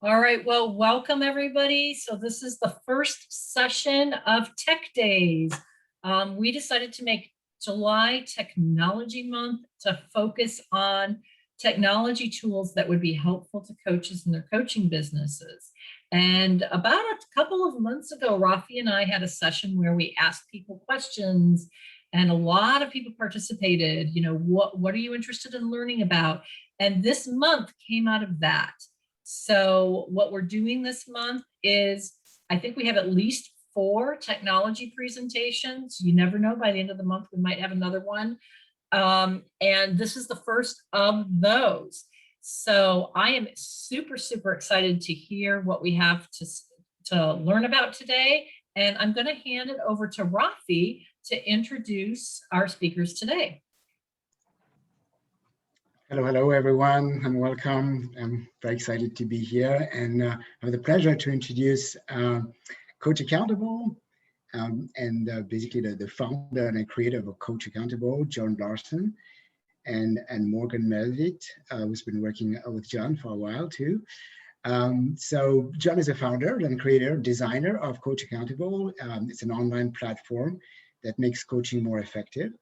All right, well, welcome everybody. So this is the first session of Tech Days. We decided to make July Technology Month to focus on technology tools that would be helpful to coaches in their coaching businesses. And about a couple of months ago, Rafi and I had a session where we asked people questions, and a lot of people participated. You know, what are you interested in learning about? And this month came out of that. So what we're doing this month is, I think we have at least 4 technology presentations. You never know, by the end of the month, we might have another one. And this is the first of those. So I am super, super excited to hear what we have to learn about today. And I'm going to hand it over to Rafi to introduce our speakers today. Hello, everyone, and welcome. I'm very excited to be here, and I have the pleasure to introduce Coach Accountable, and basically the founder and creator of Coach Accountable, John Larson, and Morgan Melvit, who's been working with John for a while too. So John is a founder and creator, designer of Coach Accountable. It's an online platform that makes coaching more effective.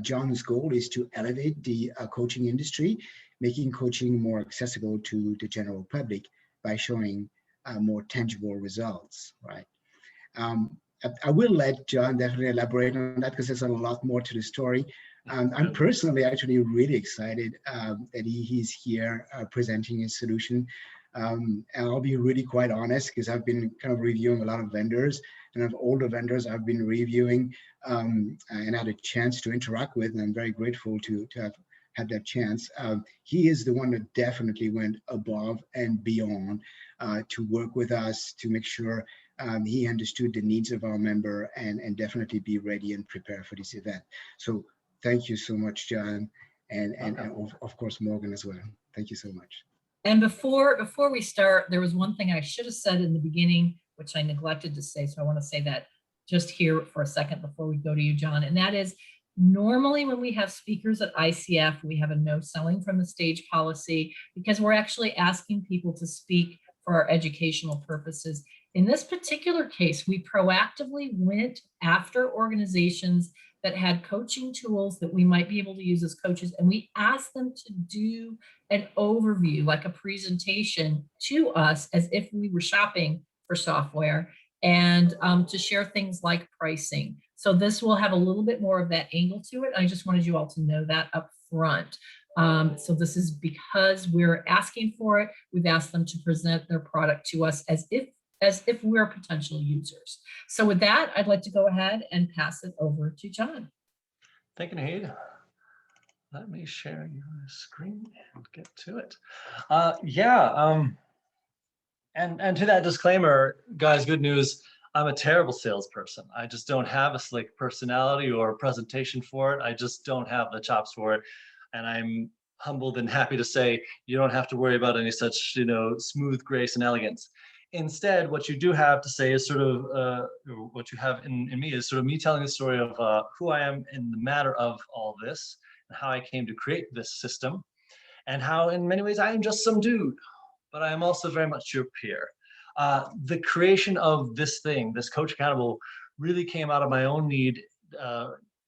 John's goal is to elevate the coaching industry, making coaching more accessible to the general public by showing more tangible results, right? I will let John definitely elaborate on that because there's a lot more to the story. I'm personally actually really excited that he's here presenting his solution. And I'll be really quite honest, because I've been kind of reviewing a lot of vendors, and of all the vendors I've been reviewing and had a chance to interact with, and I'm very grateful to have had that chance. He is the one that definitely went above and beyond to work with us to make sure he understood the needs of our member and definitely be ready and prepare for this event. So thank you so much, John, and of course, Morgan as well. Thank you so much. And before we start, there was one thing I should have said in the beginning, which I neglected to say. So I want to say that just here for a second before we go to you, John. And that is, normally when we have speakers at ICF, we have a no selling from the stage policy, because we're actually asking people to speak for our educational purposes. In this particular case, we proactively went after organizations that had coaching tools that we might be able to use as coaches, and we asked them to do an overview, like a presentation to us as if we were shopping for software, and to share things like pricing. So this will have a little bit more of that angle to it. I just wanted you all to know that up front. So this is because we're asking for it. We've asked them to present their product to us as if we're potential users. So with that, I'd like to go ahead and pass it over to John. Thank you, Naheed. Let me share your screen and get to it. And to that disclaimer, guys, good news. I'm a terrible salesperson. I just don't have a slick personality or presentation for it. I just don't have the chops for it. And I'm humbled and happy to say you don't have to worry about any such, smooth grace and elegance. Instead, what you do have to say is sort of, what you have in me is sort of me telling the story of who I am in the matter of all this, and how I came to create this system, and how in many ways I am just some dude, but I am also very much your peer. The creation of this thing, this Coach Accountable, really came out of my own need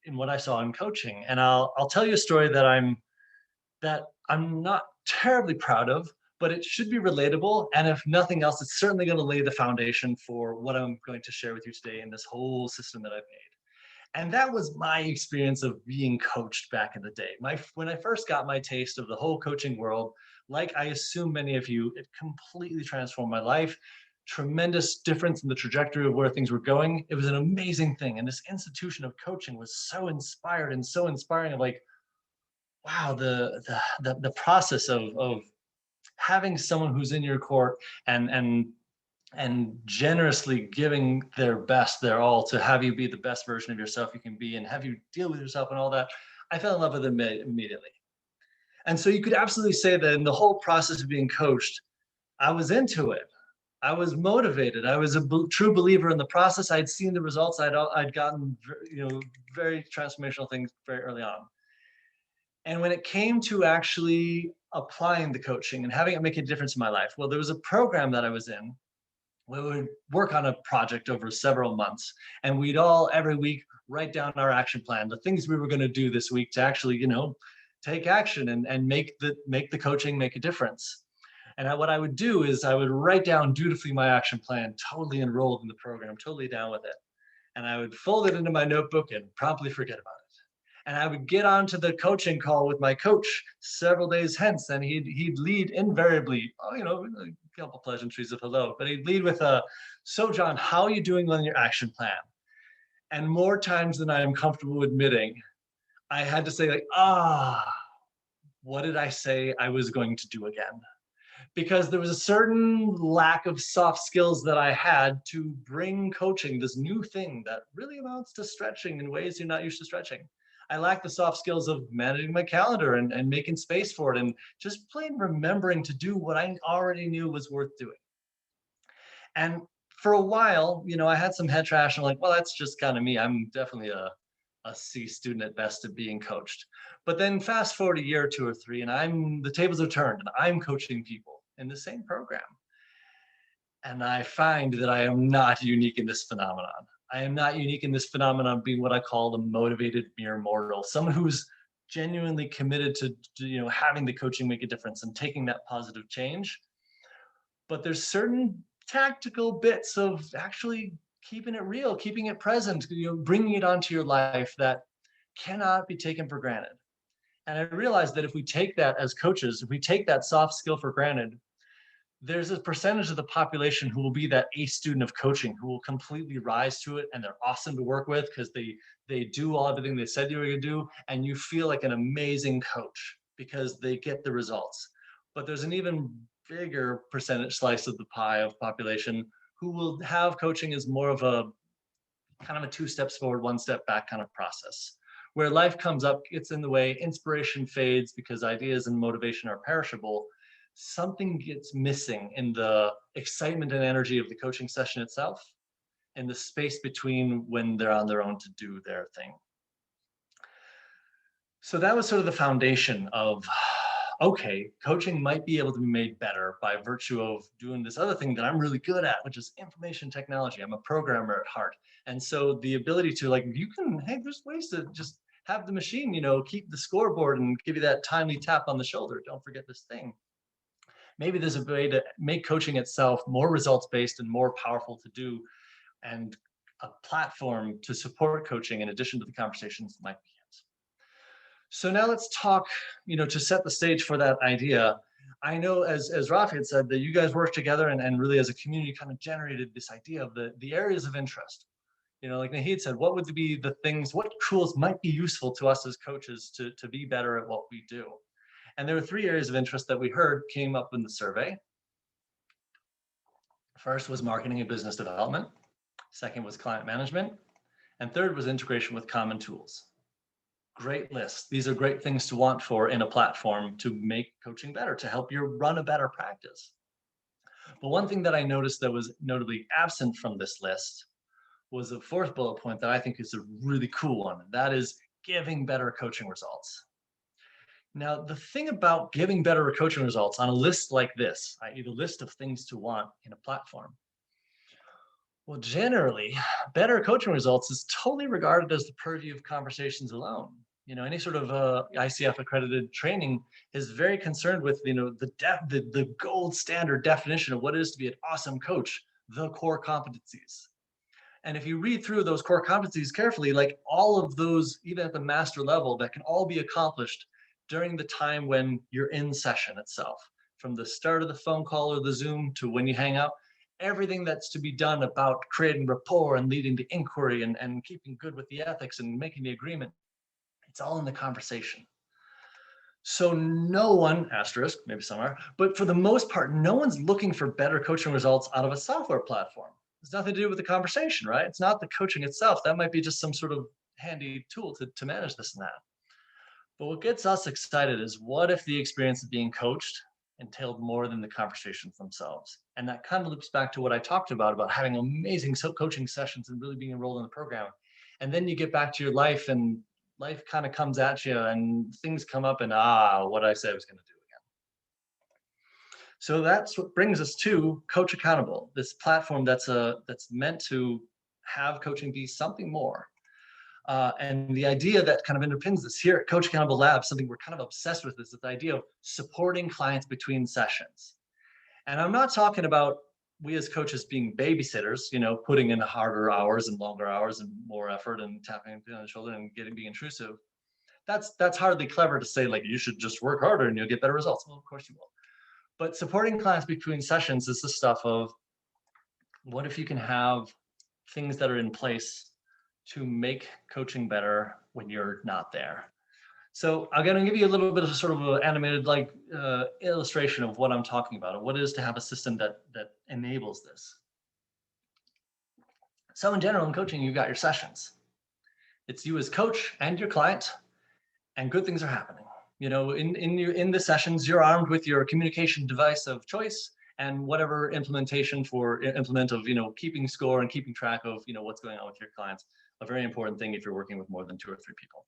in what I saw in coaching. And I'll tell you a story that I'm not terribly proud of, but it should be relatable. And if nothing else, it's certainly going to lay the foundation for what I'm going to share with you today in this whole system that I've made. And that was my experience of being coached back in the day. When I first got my taste of the whole coaching world, like I assume many of you, it completely transformed my life. Tremendous difference in the trajectory of where things were going. It was an amazing thing. And this institution of coaching was so inspired and so inspiring of like, wow, the process of having someone who's in your court and generously giving their best, their all, to have you be the best version of yourself you can be and have you deal with yourself and all that, I fell in love with it immediately. And so you could absolutely say that in the whole process of being coached, I was into it. I was motivated. I was a true believer in the process. I'd seen the results. I'd gotten very transformational things very early on. And when it came to actually applying the coaching and having it make a difference in my life? Well, there was a program that I was in where we would work on a project over several months, and we'd all every week write down our action plan, the things we were going to do this week to actually, take action and make the coaching make a difference. And what I would do is I would write down dutifully my action plan, totally enrolled in the program, totally down with it. And I would fold it into my notebook and promptly forget about it. And I would get onto the coaching call with my coach several days hence, and he'd lead invariably, a couple pleasantries of hello, but he'd lead with so John, how are you doing on your action plan? And more times than I am comfortable admitting, I had to say like, what did I say I was going to do again? Because there was a certain lack of soft skills that I had to bring coaching, this new thing that really amounts to stretching in ways you're not used to stretching. I lack the soft skills of managing my calendar and making space for it and just plain remembering to do what I already knew was worth doing. And for a while, I had some head trash. I'm like, well, that's just kind of me. I'm definitely a C student at best at being coached. But then fast forward a year or two or three, and the tables are turned and I'm coaching people in the same program. And I find that I am not unique in this phenomenon. I am not unique in this phenomenon being what I call the motivated mere mortal, someone who's genuinely committed to having the coaching make a difference and taking that positive change. But there's certain tactical bits of actually keeping it real, keeping it present, bringing it onto your life that cannot be taken for granted. And I realized that if we take that as coaches, if we take that soft skill for granted, there's a percentage of the population who will be that A student of coaching who will completely rise to it, and they're awesome to work with because they do everything they said they were going to do, and you feel like an amazing coach because they get the results. But there's an even bigger percentage slice of the pie of population who will have coaching as more of a kind of a 2 steps forward, 1 step back kind of process, where life comes up, gets in the way, inspiration fades because ideas and motivation are perishable. Something gets missing in the excitement and energy of the coaching session itself and the space between when they're on their own to do their thing. So that was sort of the foundation of, okay, coaching might be able to be made better by virtue of doing this other thing that I'm really good at, which is information technology. I'm a programmer at heart. And so the ability to there's ways to just have the machine, keep the scoreboard and give you that timely tap on the shoulder. Don't forget this thing. Maybe there's a way to make coaching itself more results-based and more powerful to do, and a platform to support coaching in addition to the conversations might be it. So now let's talk, to set the stage for that idea. I know as Rafi had said that you guys worked together and really as a community kind of generated this idea of the areas of interest. Like Nahid said, what would be the things, what tools might be useful to us as coaches to be better at what we do? And there were 3 areas of interest that we heard came up in the survey. First was marketing and business development. Second was client management. And third was integration with common tools. Great list. These are great things to want for in a platform to make coaching better, to help you run a better practice. But one thing that I noticed that was notably absent from this list was the 4th bullet point that I think is a really cool one. And that is giving better coaching results. Now, the thing about giving better coaching results on a list like this, i.e. the list of things to want in a platform, well, generally, better coaching results is totally regarded as the purview of conversations alone. Any sort of ICF accredited training is very concerned with, the gold standard definition of what it is to be an awesome coach, the core competencies. And if you read through those core competencies carefully, like all of those, even at the master level, that can all be accomplished during the time when you're in session itself, from the start of the phone call or the Zoom to when you hang out, everything that's to be done about creating rapport and leading to inquiry and keeping good with the ethics and making the agreement, it's all in the conversation. So no one, asterisk, maybe somewhere, but for the most part, no one's looking for better coaching results out of a software platform. It's nothing to do with the conversation, right? It's not the coaching itself. That might be just some sort of handy tool to manage this and that. But what gets us excited is, what if the experience of being coached entailed more than the conversations themselves? And that kind of loops back to what I talked about having amazing coaching sessions and really being enrolled in the program. And then you get back to your life and life kind of comes at you and things come up and, what I said I was going to do again. So that's what brings us to Coach Accountable, this platform that's meant to have coaching be something more. And the idea that kind of underpins this here at Coach Accountable Lab, something we're kind of obsessed with, is the idea of supporting clients between sessions. And I'm not talking about we as coaches being babysitters, putting in harder hours and longer hours and more effort and tapping on the shoulder and being intrusive. That's hardly clever to say, like, you should just work harder and you'll get better results. Well, of course you will. But supporting clients between sessions is the stuff of, what if you can have things that are in place to make coaching better when you're not there? So I'm going to give you a little bit of a sort of an animated illustration of what I'm talking about, and what it is to have a system that enables this. So in general, in coaching, you've got your sessions. It's you as coach and your client, and good things are happening. In the sessions, you're armed with your communication device of choice and whatever implement of keeping score and keeping track of what's going on with your clients. A very important thing if you're working with more than 2 or 3 people.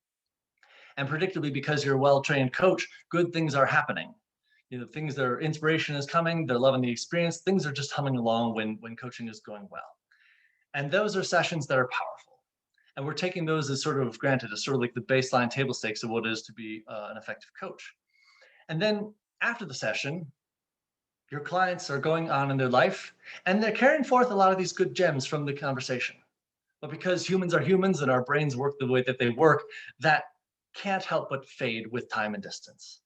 And predictably, because you're a well-trained coach, good things are happening. Their inspiration is coming, they're loving the experience, things are just humming along when coaching is going well. And those are sessions that are powerful. And we're taking those as sort of granted, as sort of like the baseline table stakes of what it is to be an effective coach. And then after the session, your clients are going on in their life and they're carrying forth a lot of these good gems from the conversation. But because humans are humans and our brains work the way that they work, that can't help but fade with time and distance.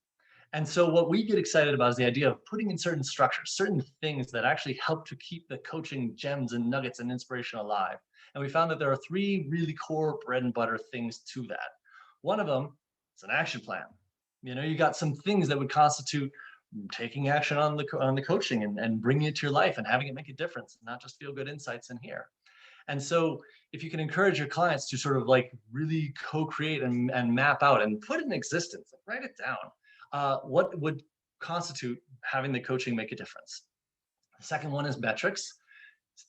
And so what we get excited about is the idea of putting in certain structures, certain things that actually help to keep the coaching gems and nuggets and inspiration alive. And we found that there are 3 really core bread and butter things to that. One of them is an action plan. You got some things that would constitute taking action on the coaching and bringing it to your life and having it make a difference, and not just feel good insights in here. And so if you can encourage your clients to sort of like really co-create and map out and put it in existence, write it down, what would constitute having the coaching make a difference. The second one is metrics,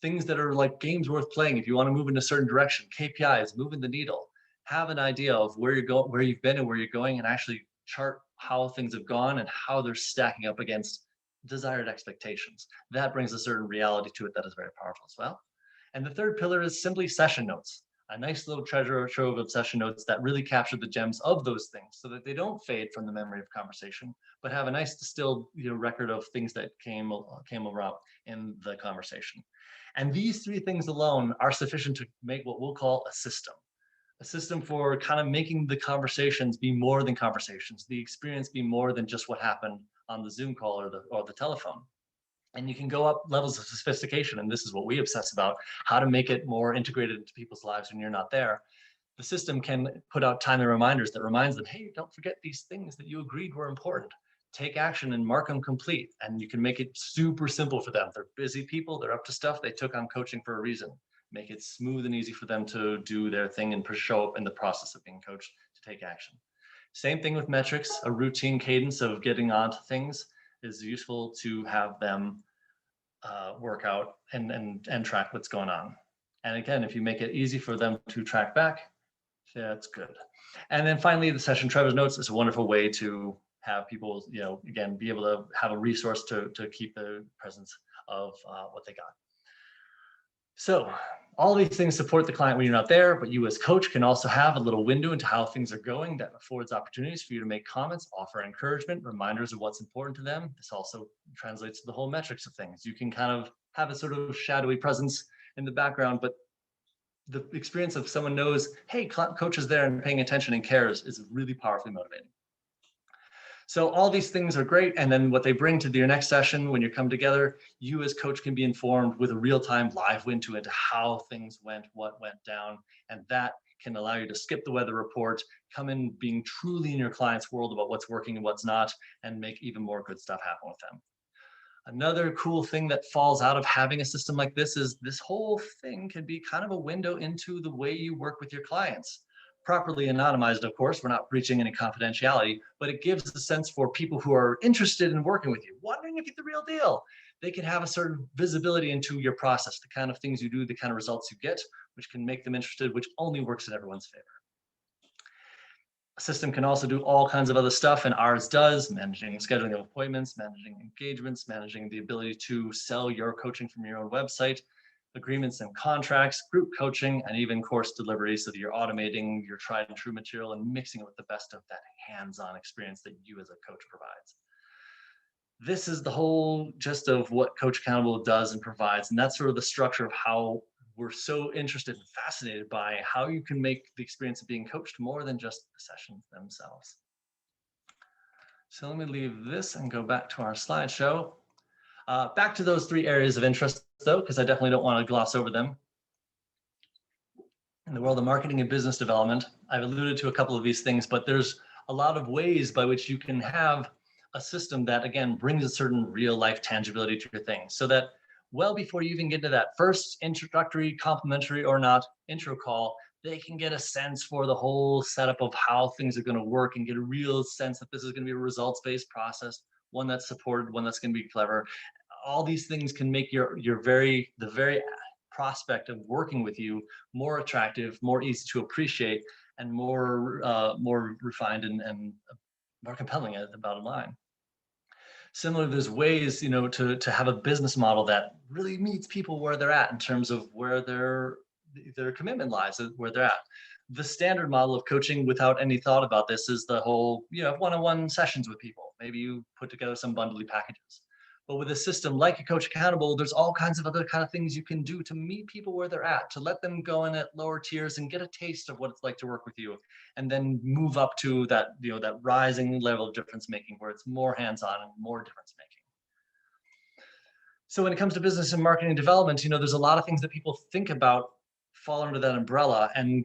things that are like games worth playing. If you want to move in a certain direction, KPIs, moving the needle, have an idea of where you're going, where you've been and where you're going, and actually chart how things have gone and how they're stacking up against desired expectations. That brings a certain reality to it that is very powerful as well. And the third pillar is simply session notes, a nice little treasure trove of session notes that really capture the gems of those things so that they don't fade from the memory of conversation, but have a nice distilled record of things that came around in the conversation. And these 3 things alone are sufficient to make what we'll call a system for kind of making the conversations be more than conversations, the experience be more than just what happened on the Zoom call or the telephone. And you can go up levels of sophistication, and this is what we obsess about, how to make it more integrated into people's lives when you're not there. The system can put out timely reminders that reminds them, hey, don't forget these things that you agreed were important. Take action and mark them complete. And you can make it super simple for them. They're busy people, they're up to stuff, they took on coaching for a reason. Make it smooth and easy for them to do their thing and show up in the process of being coached to take action. Same thing with metrics, a routine cadence of getting onto things is useful to have them work out and track what's going on. And again, if you make it easy for them to track back, that's good. And then finally, the session Trevor's notes is a wonderful way to have people, again, be able to have a resource to keep the presence of what they got. So all these things support the client when you're not there, but you as coach can also have a little window into how things are going that affords opportunities for you to make comments, offer encouragement, reminders of what's important to them. This also translates to the whole metrics of things. You can kind of have a sort of shadowy presence in the background, but the experience of someone knows, hey, coach is there and paying attention and cares is really powerfully motivating. So all these things are great. And then what they bring to your next session when you come together, you as coach can be informed with a real-time live window into how things went, what went down. And that can allow you to skip the weather report, come in being truly in your client's world about what's working and what's not, and make even more good stuff happen with them. Another cool thing that falls out of having a system like this is this whole thing can be kind of a window into the way you work with your clients. Properly anonymized, of course, we're not breaching any confidentiality, but it gives a sense for people who are interested in working with you, wondering if you're the real deal. They can have a certain visibility into your process, the kind of things you do, the kind of results you get, which can make them interested, which only works in everyone's favor. system can also do all kinds of other stuff, and ours does: managing scheduling of appointments, managing engagements, managing the ability to sell your coaching from your own website, agreements and contracts, group coaching, and even course delivery, so that you're automating your tried and true material and mixing it with the best of that hands-on experience that you as a coach provides. This is the whole gist of what Coach Accountable does and provides, and that's sort of the structure of how we're so interested and fascinated by how you can make the experience of being coached more than just the sessions themselves. So let me leave this and go back to our slideshow. Back to those 3 areas of interest, though, because I definitely don't want to gloss over them. In the world of marketing and business development, I've alluded to a couple of these things, but there's a lot of ways by which you can have a system that, again, brings a certain real life tangibility to your thing, so that well before you even get to that first introductory, complimentary or not intro call, they can get a sense for the whole setup of how things are going to work and get a real sense that this is going to be a results-based process, one that's supported, one that's going to be clever. All these things can make the very prospect of working with you more attractive, more easy to appreciate, and more refined and more compelling at the bottom line. Similarly, there's ways, to have a business model that really meets people where they're at in terms of where their commitment lies, where they're at. The standard model of coaching without any thought about this is the whole, one-on-one sessions with people. Maybe you put together some bundly packages. But with a system like a Coach Accountable, there's all kinds of other kind of things you can do to meet people where they're at, to let them go in at lower tiers and get a taste of what it's like to work with you, and then move up to that, that rising level of difference making where it's more hands-on and more difference making. So when it comes to business and marketing development, there's a lot of things that people think about fall under that umbrella. And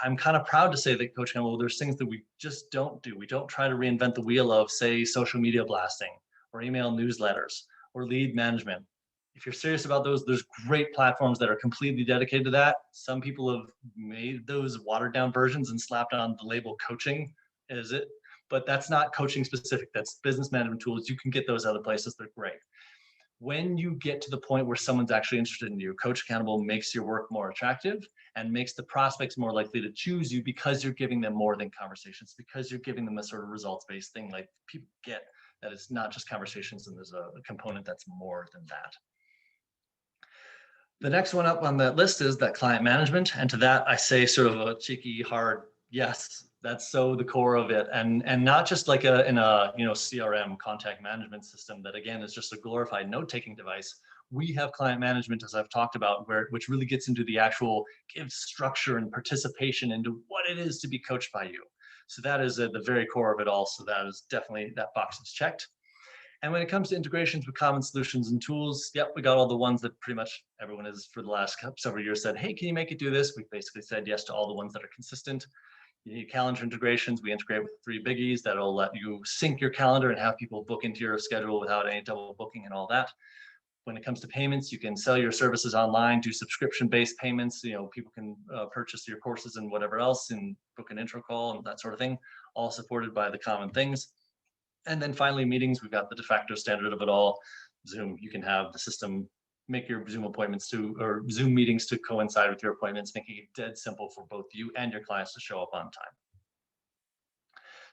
I'm kind of proud to say that Coach Accountable, there's things that we just don't do. We don't try to reinvent the wheel of, say, social media blasting or email newsletters or lead management. If you're serious about those, there's great platforms that are completely dedicated to that. Some people have made those watered down versions and slapped on the label coaching, but that's not coaching specific. That's business management tools. You can get those other places. They're great. When you get to the point where someone's actually interested in you, Coach Accountable makes your work more attractive and makes the prospects more likely to choose you, because you're giving them more than conversations, because you're giving them a sort of results-based thing. Like, people get that it's not just conversations, and there's a component that's more than that. The next one up on that list is that client management. And to that, I say sort of a cheeky, hard yes. That's so the core of it, and not just like in a CRM contact management system that, again, is just a glorified note-taking device. We have client management, as I've talked about, which really gets into the actual gives structure and participation into what it is to be coached by you. So that is at the very core of it all. So that is definitely, that box is checked. And when it comes to integrations with common solutions and tools, yep, we got all the ones that pretty much everyone has for the last several years said, hey, can you make it do this? We basically said yes to all the ones that are consistent. You need calendar integrations. We integrate with 3 biggies that'll let you sync your calendar and have people book into your schedule without any double booking and all that. When it comes to payments, you can sell your services online, do subscription-based payments. People can purchase your courses and whatever else and book an intro call and that sort of thing, all supported by the common things. And then finally, meetings. We've got the de facto standard of it all. Zoom, you can have the system make your Zoom appointments or Zoom meetings to coincide with your appointments, making it dead simple for both you and your clients to show up on time.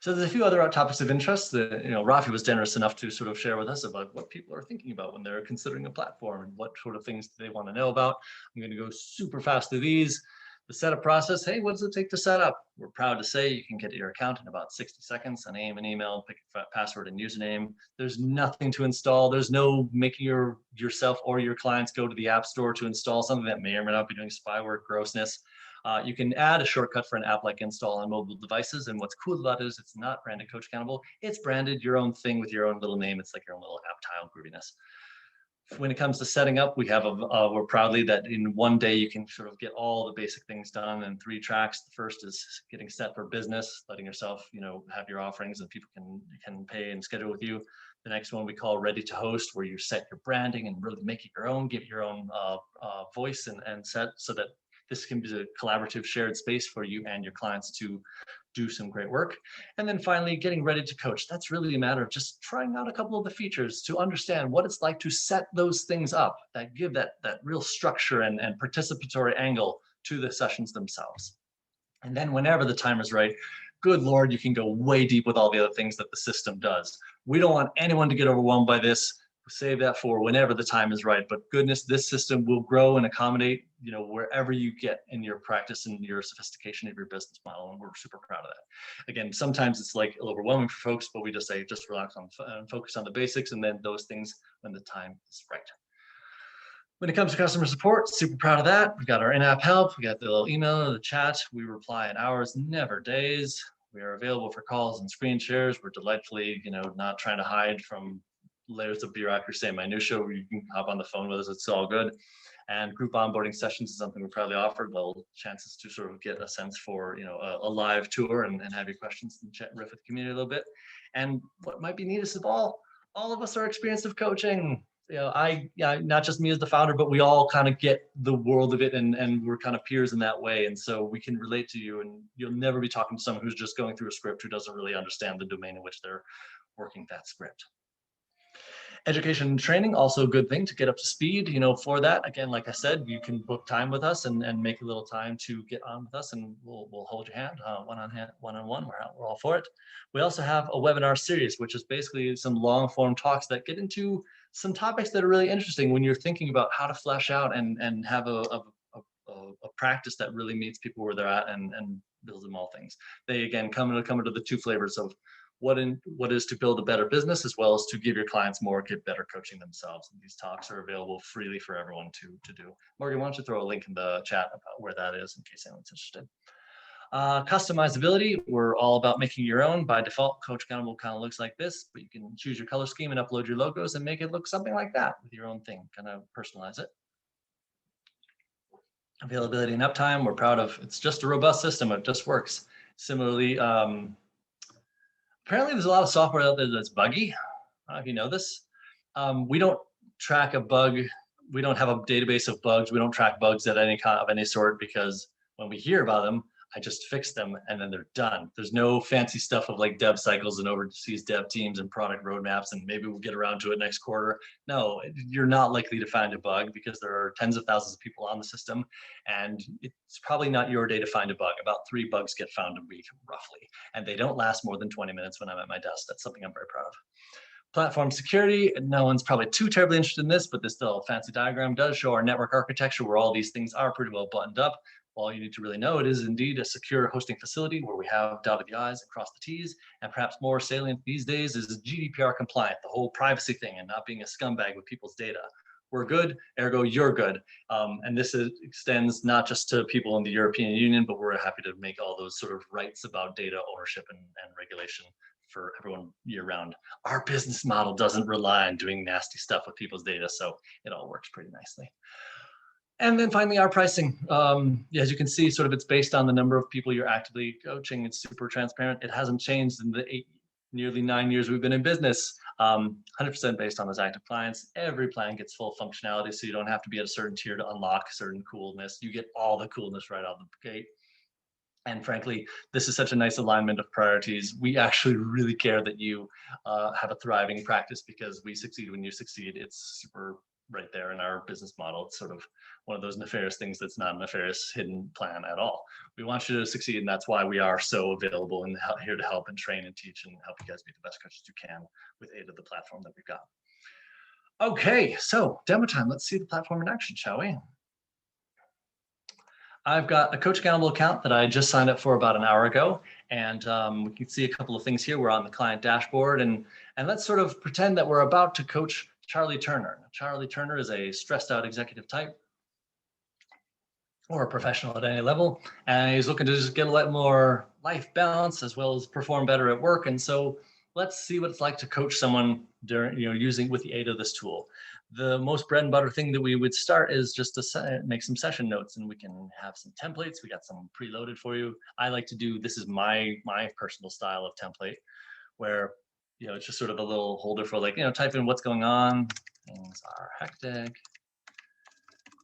So there's a few other topics of interest that, Rafi was generous enough to sort of share with us about what people are thinking about when they're considering a platform and what sort of things do they want to know about. I'm going to go super fast through these. The setup process, hey, what does it take to set up? We're proud to say you can get your account in about 60 seconds, a name and email, pick a password and username. There's nothing to install. There's no making yourself or your clients go to the App Store to install something that may or may not be doing spyware grossness. You can add a shortcut for an app like install on mobile devices. And what's cool about it is it's not branded Coach Accountable. It's branded your own thing with your own little name. It's like your own little app tile grooviness. When it comes to setting up, we have we're proudly that in one day you can sort of get all the basic things done in 3 tracks. The first is getting set for business, letting yourself, have your offerings and people can pay and schedule with you. The next one we call ready to host, where you set your branding and really make it your own, give your own voice and set, so that this can be a collaborative shared space for you and your clients to do some great work. And then finally, getting ready to coach. That's really a matter of just trying out a couple of the features to understand what it's like to set those things up that give that real structure and participatory angle to the sessions themselves. And then whenever the time is right, good Lord, you can go way deep with all the other things that the system does. We don't want anyone to get overwhelmed by this. Save that for whenever the time is right. But goodness, this system will grow and accommodate, wherever you get in your practice and your sophistication of your business model. And we're super proud of that. Again, sometimes it's like overwhelming for folks, but we just say, just relax and focus on the basics, and then those things when the time is right. When it comes to customer support, super proud of that. We've got our in-app help. We got the little email, the chat. We reply in hours, never days. We are available for calls and screen shares. We're delightfully, not trying to hide from layers of bureaucracy and minutia. You can hop on the phone with us. It's all good. And group onboarding sessions is something we proudly offered. Little chances to sort of get a sense for, a live tour and have your questions and chat and riff with the community a little bit. And what might be neatest of all of us are experienced of coaching. Not just me as the founder, but we all kind of get the world of it, and we're kind of peers in that way. And so we can relate to you, and you'll never be talking to someone who's just going through a script who doesn't really understand the domain in which they're working that script. Education and training, also a good thing to get up to speed. For that, again, like I said, you can book time with us and make a little time to get on with us, and we'll hold your hand one-on-one. We're all for it. We also have a webinar series, which is basically some long form talks that get into some topics that are really interesting when you're thinking about how to flesh out and have a practice that really meets people where they're at and builds them all things. They again come into the two flavors of what is to build a better business, as well as to give your clients more, get better coaching themselves. And these talks are available freely for everyone to do. Morgan, why don't you throw a link in the chat about where that is in case anyone's interested. Customizability, we're all about making your own. By default, Coach Accountable kind of looks like this, but you can choose your color scheme and upload your logos and make it look something like that with your own thing, kind of personalize it. Availability and uptime, we're proud of. It's just a robust system. It just works. Similarly, apparently there's a lot of software out there that's buggy. I don't know if you know this. We don't track a bug. We don't have a database of bugs. We don't track bugs of any sort, because when we hear about them, I just fix them and then they're done. There's no fancy stuff of like dev cycles and overseas dev teams and product roadmaps and maybe we'll get around to it next quarter. No, you're not likely to find a bug because there are tens of thousands of people on the system, and it's probably not your day to find a bug. About 3 bugs get found a week, roughly, and they don't last more than 20 minutes when I'm at my desk. That's something I'm very proud of. Platform security, no one's probably too terribly interested in this, but this little fancy diagram does show our network architecture where all these things are pretty well buttoned up. All you need to really know, it is indeed a secure hosting facility where we have dotted the I's and crossed the T's, and perhaps more salient these days is GDPR compliant, the whole privacy thing and not being a scumbag with people's data. We're good, ergo you're good. And this extends not just to people in the European Union, but we're happy to make all those sort of rights about data ownership and regulation for everyone year round. Our business model doesn't rely on doing nasty stuff with people's data, so it all works pretty nicely. And then finally, our pricing. As you can see, sort of it's based on the number of people you're actively coaching. It's super transparent. It hasn't changed in the nearly 9 years we've been in business. 100% based on those active clients. Every plan gets full functionality, so you don't have to be at a certain tier to unlock certain coolness. You get all the coolness right out of the gate. And frankly, this is such a nice alignment of priorities. We actually really care that you have a thriving practice, because we succeed when you succeed. It's super right there in our business model. It's sort of one of those nefarious things that's not a nefarious hidden plan at all. We want you to succeed, and that's why we are so available and here to help and train and teach and help you guys be the best coaches you can with aid of the platform that we've got. Okay, so demo time. Let's see the platform in action, shall we? I've got a Coach Accountable account that I just signed up for about an hour ago, and we can see a couple of things here. We're on the client dashboard, and let's sort of pretend that we're about to coach Charlie Turner. Charlie Turner is a stressed out executive type, or a professional at any level, and he's looking to just get a lot more life balance as well as perform better at work. And so let's see what it's like to coach someone during, using with the aid of this tool. The most bread and butter thing that we would start is just to make some session notes, and we can have some templates. We got some preloaded for you. I like to do, this is my personal style of template, where it's just sort of a little holder for like, type in what's going on. Things are hectic.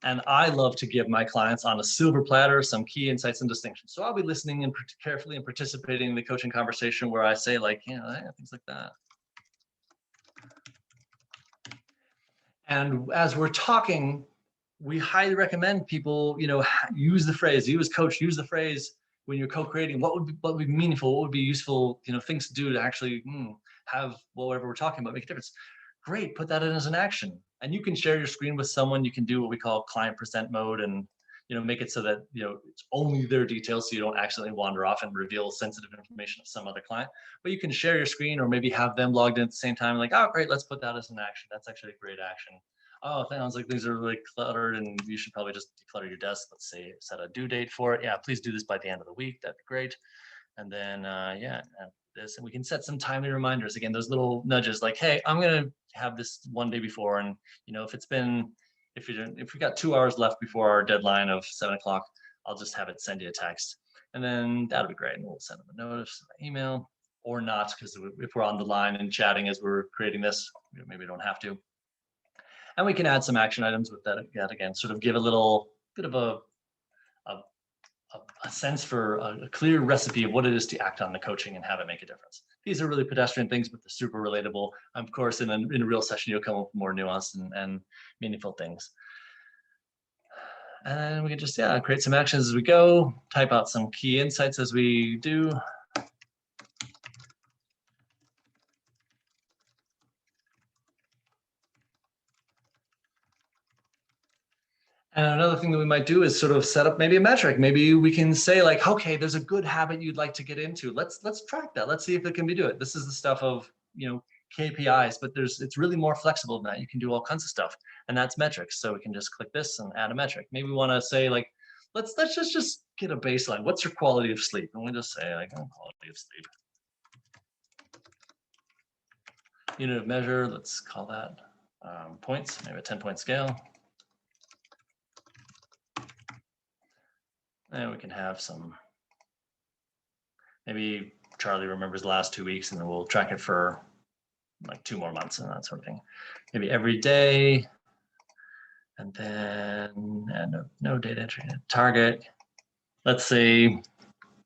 And I love to give my clients on a silver platter some key insights and distinctions. So I'll be listening and carefully and participating in the coaching conversation where I say like, things like that. And as we're talking, we highly recommend people, use the phrase, you as coach, use the phrase, when you're co-creating, what would be meaningful, what would be useful, things to do to actually have whatever we're talking about make a difference. Great, put that in as an action. And you can share your screen with someone. You can do what we call client present mode, and make it so that it's only their details, so you don't accidentally wander off and reveal sensitive information of some other client. But you can share your screen, or maybe have them logged in at the same time. Like, oh, great, let's put that as an action. That's actually a great action. Oh, it sounds like things are really cluttered, and you should probably just declutter your desk. Let's say set a due date for it. Yeah, please do this by the end of the week. That'd be great. And then this, and we can set some timely reminders. Again, those little nudges, like, hey, I'm gonna have this one day before, and if we got 2 hours left before our deadline of 7 o'clock, I'll just have it send you a text, and then that'll be great. And we'll send them a notice, email, or not, because if we're on the line and chatting as we're creating this, maybe we don't have to. And we can add some action items with that again, sort of give a little bit of a sense for a clear recipe of what it is to act on the coaching and have it make a difference. These are really pedestrian things, but they're super relatable. Of course, in a real session, you'll come up with more nuanced and meaningful things. And we can just, create some actions as we go, type out some key insights as we do. And another thing that we might do is sort of set up maybe a metric. Maybe we can say, like, okay, there's a good habit you'd like to get into. Let's track that. Let's see if it can be do it. This is the stuff of KPIs, but it's really more flexible than that. You can do all kinds of stuff, and that's metrics. So we can just click this and add a metric. Maybe we want to say, like, let's just get a baseline. What's your quality of sleep? And we'll just say, like, quality of sleep. Unit of measure, let's call that points, maybe a 10-point scale. And we can have some, maybe Charlie remembers the last 2 weeks, and then we'll track it for like 2 more months and that sort of thing. Maybe every day, and then no data entry. Target. Let's say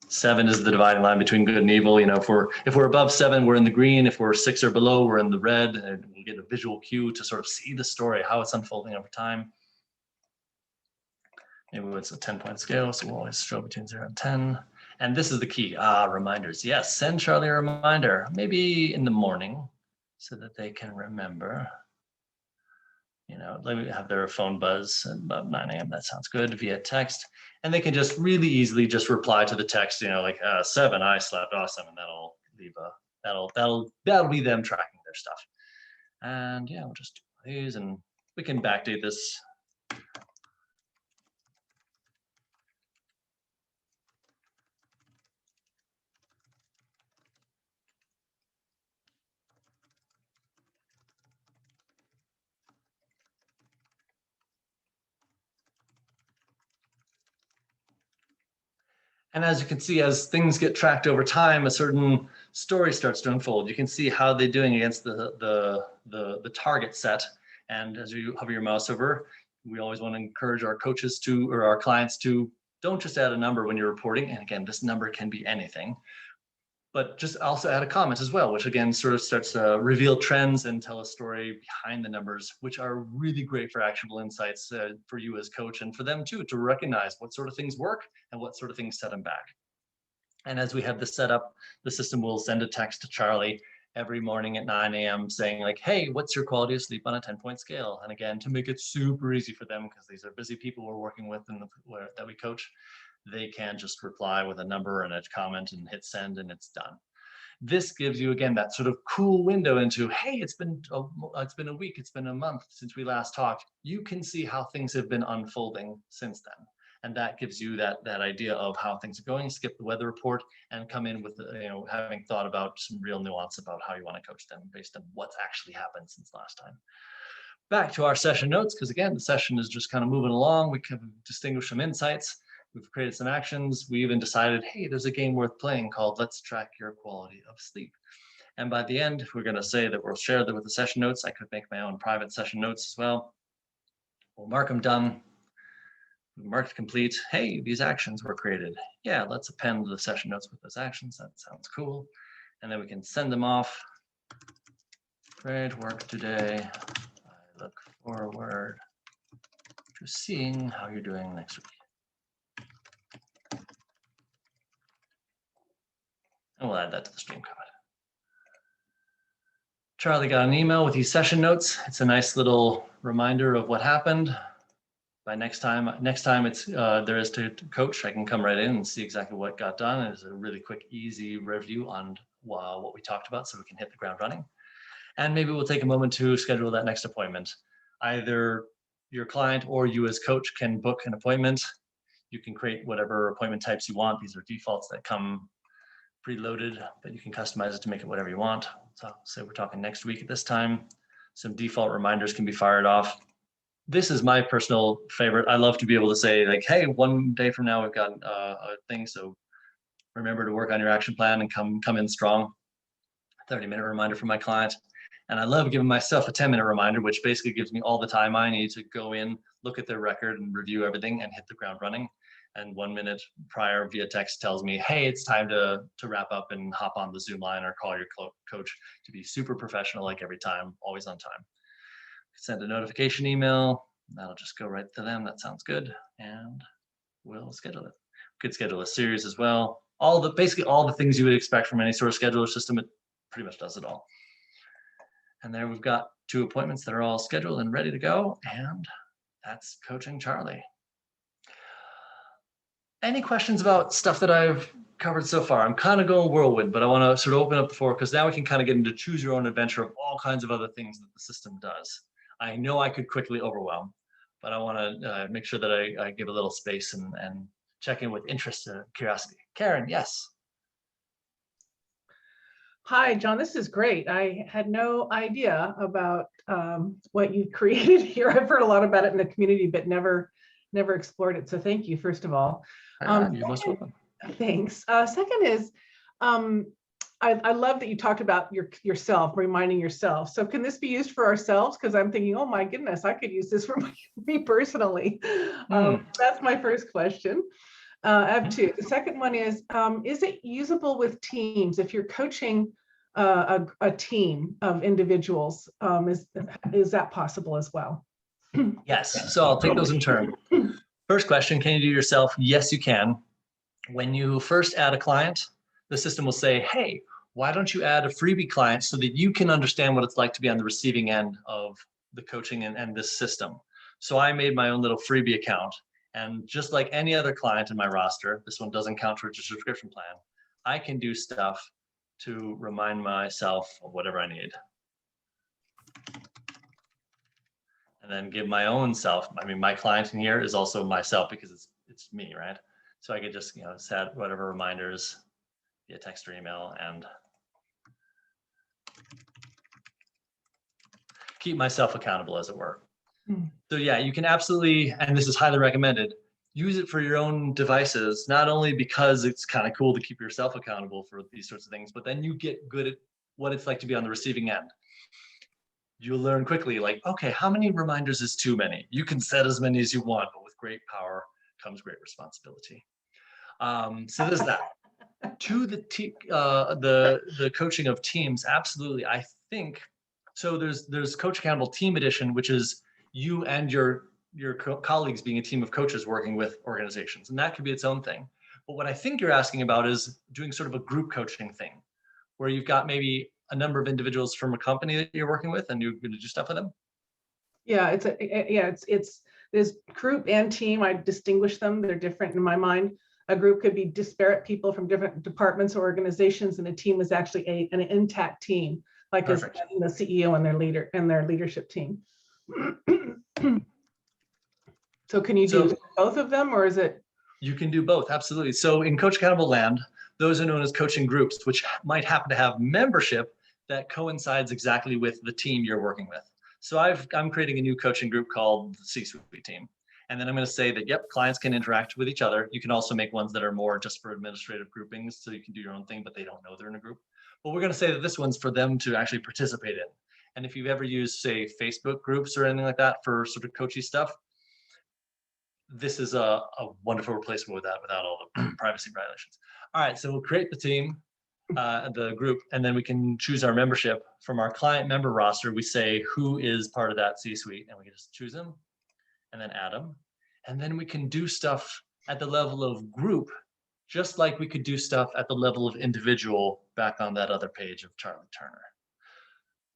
7 is the dividing line between good and evil. If we're above 7, we're in the green. If we're 6 or below, we're in the red. And we get a visual cue to sort of see the story, how it's unfolding over time. Maybe it's a 10-point scale, so we'll always show between 0 and 10. And this is the key. Reminders. Yes, send Charlie a reminder, maybe in the morning, so that they can remember. Let me have their phone buzz at about 9 a.m. That sounds good, via text. And they can just really easily just reply to the text, like 7, I slept awesome, and that'll leave that'll be them tracking their stuff. And we'll just do these, and we can backdate this. And as you can see, as things get tracked over time, a certain story starts to unfold. You can see how they're doing against the target set. And as you hover your mouse over, we always want to encourage our coaches or our clients to don't just add a number when you're reporting. And again, this number can be anything, but just also add a comment as well, which again sort of starts to reveal trends and tell a story behind the numbers, which are really great for actionable insights for you as coach, and for them too, to recognize what sort of things work and what sort of things set them back. And as we have this set up, the system will send a text to Charlie every morning at 9 a.m. saying, like, hey, what's your quality of sleep on a 10-point scale? And again, to make it super easy for them, because these are busy people we're working with that we coach, they can just reply with a number and a comment and hit send, and it's done. This gives you, again, that sort of cool window into, hey, it's been a week, it's been a month since we last talked. You can see how things have been unfolding since then. And that gives you that idea of how things are going. Skip the weather report and come in with, having thought about some real nuance about how you want to coach them based on what's actually happened since last time. Back to our session notes, because again, the session is just kind of moving along. We can distinguish some insights. We've created some actions. We even decided, hey, there's a game worth playing called Let's Track Your Quality of Sleep. And by the end, we're going to say that we'll share that with the session notes. I could make my own private session notes as well. We'll mark them done. Marked complete. Hey, these actions were created. Yeah, let's append the session notes with those actions. That sounds cool. And then we can send them off. Great work today. I look forward to seeing how you're doing next week. And we'll add that to the stream comment. Charlie got an email with these session notes. It's a nice little reminder of what happened. By next time it's there is to coach, I can come right in and see exactly what got done. It's a really quick, easy review on what we talked about, so we can hit the ground running. And maybe we'll take a moment to schedule that next appointment. Either your client or you as coach can book an appointment. You can create whatever appointment types you want. These are defaults that come preloaded, but you can customize it to make it whatever you want. So say we're talking next week at this time. Some default reminders can be fired off. This is my personal favorite. I love to be able to say like, hey, one day from now we've got a thing, so remember to work on your action plan and come in strong. 30-minute reminder for my client. And I love giving myself a 10-minute reminder, which basically gives me all the time I need to go in, look at their record and review everything and hit the ground running. And 1 minute prior via text tells me, hey, it's time to wrap up and hop on the Zoom line or call your coach, to be super professional like every time, always on time. Send a notification email. That'll just go right to them. That sounds good. And we'll schedule it. We could schedule a series as well. Basically all the things you would expect from any sort of scheduler system. It pretty much does it all. And there we've got 2 appointments that are all scheduled and ready to go. And that's Coaching Charlie. Any questions about stuff that I've covered so far? I'm kind of going whirlwind, but I want to sort of open up the floor, because now we can kind of get into choose your own adventure of all kinds of other things that the system does. I know I could quickly overwhelm, but I want to make sure that I give a little space and check in with interest and curiosity. Karen, yes. Hi, John, this is great. I had no idea about what you created here. I've heard a lot about it in the community, but never explored it. So thank you, first of all. You're most welcome. Thanks. Second is, I love that you talked about yourself, reminding yourself. So can this be used for ourselves? Because I'm thinking, oh my goodness, I could use this for me personally. That's my first question. I have 2. The second one is it usable with teams? If you're coaching a team of individuals, is that possible as well? Yes, so I'll take those in turn. First question, can you do yourself? Yes, you can. When you first add a client, the system will say, hey, why don't you add a freebie client so that you can understand what it's like to be on the receiving end of the coaching and this system. So I made my own little freebie account. And just like any other client in my roster, this one doesn't count towards a subscription plan, I can do stuff to remind myself of whatever I need. And then give my own self. I mean, my client in here is also myself because it's me, right? So I could just, set whatever reminders via text or email and keep myself accountable, as it were. So yeah, you can absolutely, and this is highly recommended, use it for your own devices, not only because it's kind of cool to keep yourself accountable for these sorts of things, but then you get good at what it's like to be on the receiving end. You'll learn quickly, like, okay, how many reminders is too many? You can set as many as you want, but with great power comes great responsibility. So there's that. To the coaching of teams, absolutely. I think so. There's Coach Accountable Team Edition, which is you and your colleagues being a team of coaches working with organizations, and that could be its own thing. But what I think you're asking about is doing sort of a group coaching thing, where you've got maybe a number of individuals from a company that you're working with, and you're going to do stuff with them. Yeah, it's there's group and team. I distinguish them. They're different in my mind. A group could be disparate people from different departments or organizations, and a team is actually an intact team, like as the CEO and their leadership team. So can you do both of them, or is it? You can do both, absolutely. So in Coach Accountable land, those are known as coaching groups, which might happen to have membership that coincides exactly with the team you're working with. So I'm creating a new coaching group called the C-Suite team. And then I'm going to say that, yep, clients can interact with each other. You can also make ones that are more just for administrative groupings, so you can do your own thing, but they don't know they're in a group. But we're going to say that this one's for them to actually participate in. And if you've ever used, say, Facebook groups or anything like that for sort of coachy stuff, this is a wonderful replacement with that without all the privacy violations. All right, so we'll create the team, the group, and then we can choose our membership. From our client member roster, we say who is part of that C-suite, and we can just choose them and then add them. And then we can do stuff at the level of group just like we could do stuff at the level of individual back on that other page of Charlie Turner.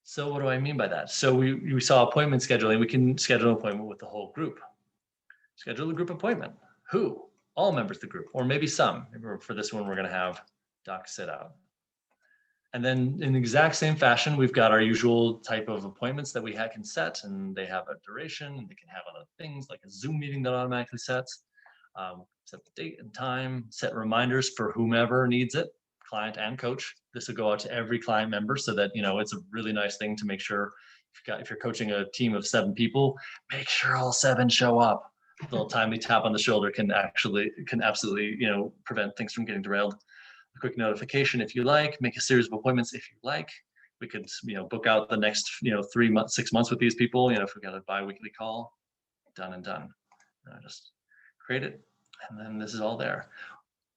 So what do I mean by that? So we saw appointment scheduling. We can schedule an appointment with the whole group. Schedule a group appointment. Who? All members of the group, or maybe some. For this one, we're going to have Doc sit out. And then in the exact same fashion, we've got our usual type of appointments that we can set, and they have a duration, and they can have other things like a Zoom meeting that automatically sets. Set the date and time, set reminders for whomever needs it, client and coach. This will go out to every client member so that, it's a really nice thing to make sure if you're coaching a team of 7 people, make sure all 7 show up. A little timely tap on the shoulder can absolutely, prevent things from getting derailed. A quick notification if you like, make a series of appointments if you like. We could, book out the next, 3 months, 6 months with these people, if we got a bi-weekly call, done and done. Just create it. And then this is all there.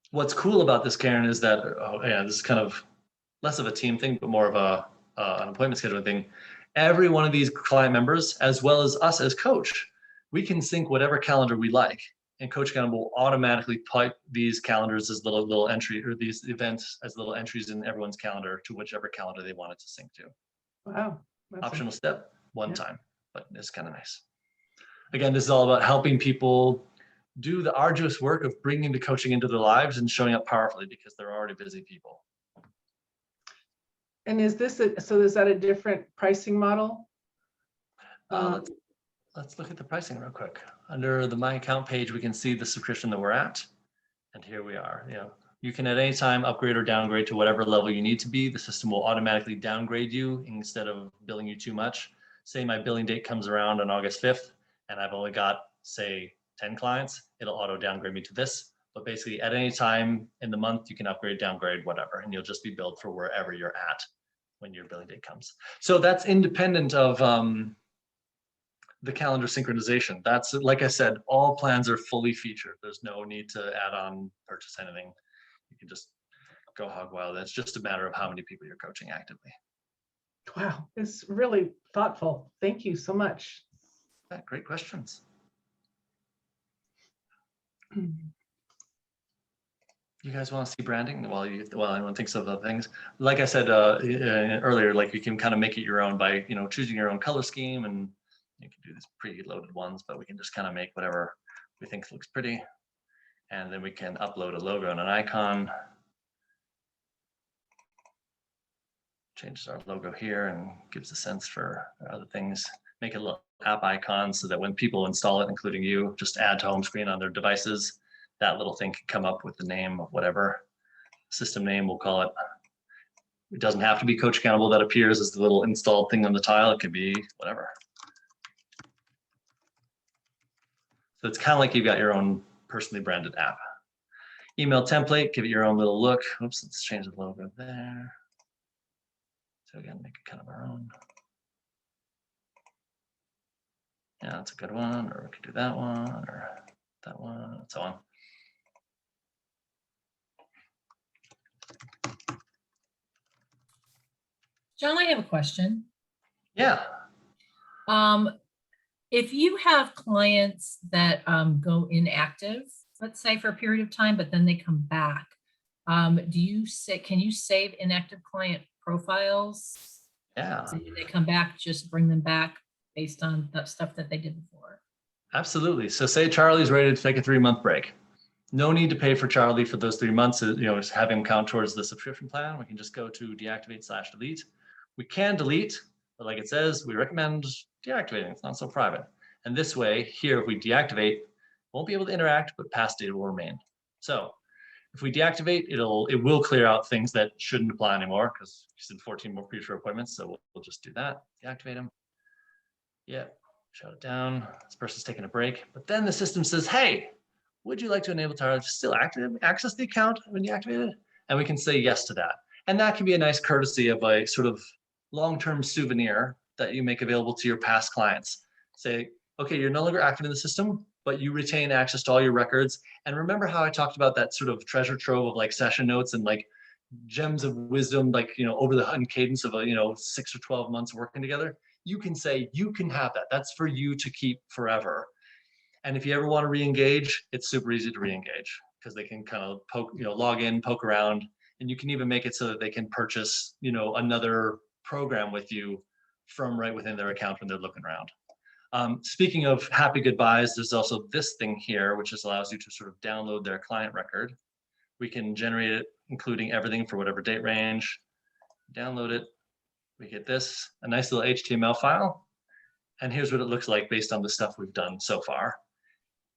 What's cool about this, Karen, is that, this is kind of less of a team thing, but more of an appointment scheduling thing. Every one of these client members, as well as us as coach, we can sync whatever calendar we like. And Coach Accountable will automatically pipe these calendars as little entry, or these events as little entries in everyone's calendar to whichever calendar they want it to sync to. Wow. Optional step, one time, but it's kind of nice. Again, this is all about helping people do the arduous work of bringing the coaching into their lives and showing up powerfully because they're already busy people. And is that a different pricing model? Let's look at the pricing real quick. Under the My Account page, we can see the subscription that we're at. And here we are. You can at any time upgrade or downgrade to whatever level you need to be. The system will automatically downgrade you instead of billing you too much. Say my billing date comes around on August 5th and I've only got, say, 10 clients, it'll auto downgrade me to this. But basically at any time in the month, you can upgrade, downgrade, whatever, and you'll just be billed for wherever you're at when your billing date comes. So that's independent of the calendar synchronization. That's, like I said, all plans are fully featured. There's no need to add on, purchase anything. You can just go hog wild. It's just a matter of how many people you're coaching actively. Wow, it's really thoughtful. Thank you so much. Yeah, great questions. You guys want to see branding while anyone thinks of other things? Like I said earlier, like you can kind of make it your own by choosing your own color scheme, and you can do these pre-loaded ones, but we can just kind of make whatever we think looks pretty, and then we can upload a logo and an icon. Changes our logo here and gives a sense for other things. Make a little app icon so that when people install it, including you, just add to home screen on their devices, that little thing can come up with the name of whatever system name we'll call it. It doesn't have to be Coach Accountable that appears as the little installed thing on the tile. It could be whatever. So it's kind of like you've got your own personally branded app. Email template, give it your own little look. Oops, let's change the logo there. So again, make it kind of our own. Yeah, that's a good one, or we could do that one, or that one, and so on. John, I have a question. Yeah. If you have clients that go inactive, let's say for a period of time, but then they come back, can you save inactive client profiles? Yeah. So when they come back, just bring them back based on that stuff that they did before. Absolutely. So say Charlie's ready to take a 3-month break. No need to pay for Charlie for those 3 months. Just have him count towards the subscription plan. We can just go to deactivate/delete. We can delete, but like it says, we recommend deactivating. It's not so private. And this way, here, if we deactivate, won't be able to interact, but past data will remain. So if we deactivate, it will clear out things that shouldn't apply anymore because you said 14 more future appointments. So we'll just do that. Deactivate them. Yeah, shut it down. This person's taking a break. But then the system says, hey, would you like to enable Tyler to still access the account when you activate it? And we can say yes to that. And that can be a nice courtesy of a sort of long-term souvenir that you make available to your past clients. Say, okay, you're no longer active in the system, but you retain access to all your records. And remember how I talked about that sort of treasure trove of like session notes and like gems of wisdom, like, over the cadence of 6 or 12 months working together? You can say, you can have that. That's for you to keep forever. And if you ever want to re-engage, it's super easy to re-engage because they can kind of poke, log in, poke around, and you can even make it so that they can purchase, another program with you from right within their account when they're looking around. Speaking of happy goodbyes, there's also this thing here, which just allows you to sort of download their client record. We can generate it, including everything for whatever date range. Download it. We get this, a nice little HTML file. And here's what it looks like based on the stuff we've done so far.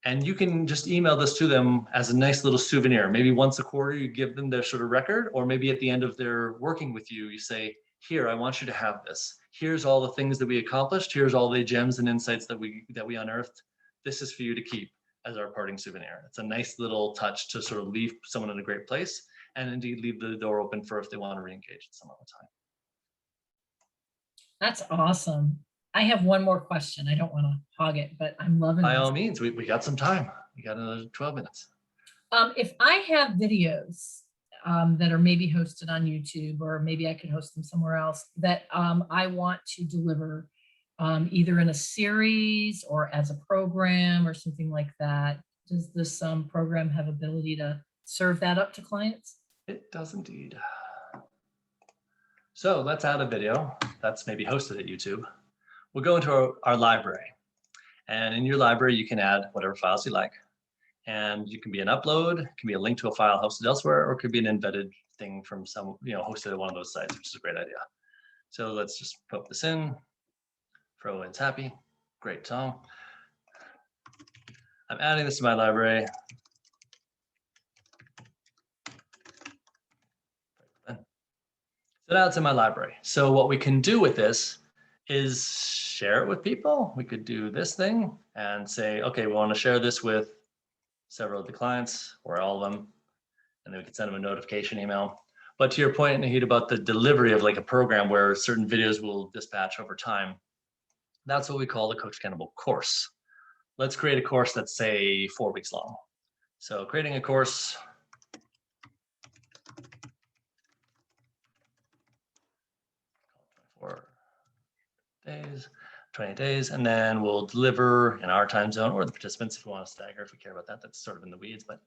And you can just email this to them as a nice little souvenir. Maybe once a quarter, you give them their sort of record, or maybe at the end of their working with you, you say, here, I want you to have this. Here's all the things that we accomplished. Here's all the gems and insights that we unearthed. This is for you to keep as our parting souvenir. It's a nice little touch to sort of leave someone in a great place, and indeed leave the door open for if they want to re-engage at some other time. That's awesome. I have one more question. I don't want to hog it, but I'm loving By this. all means, we got some time. We got another 12 minutes. If I have videos that are maybe hosted on YouTube, or maybe I could host them somewhere else, that I want to deliver either in a series or as a program or something like that, does this program have ability to serve that up to clients? It does indeed. So let's add a video that's maybe hosted at YouTube. We'll go into our library. And in your library, you can add whatever files you like. And you can be an upload, it can be a link to a file hosted elsewhere, or it could be an embedded thing from some, hosted at one of those sites, which is a great idea. So let's just put this in. Frowen's happy. Great song. I'm adding this to my library. So now it's in my library. So what we can do with this is share it with people. We could do this thing and say, okay, we want to share this with several of the clients or all of them, and then we can send them a notification email. But to your point, Nahid, about the delivery of like a program where certain videos will dispatch over time, that's what we call the Coach Accountable course. Let's create a course that's, say, 4 weeks long. So creating a course. 4 days, 20 days, and then we'll deliver in our time zone, or the participants if we want to stagger, if we care about that. That's sort of in the weeds, but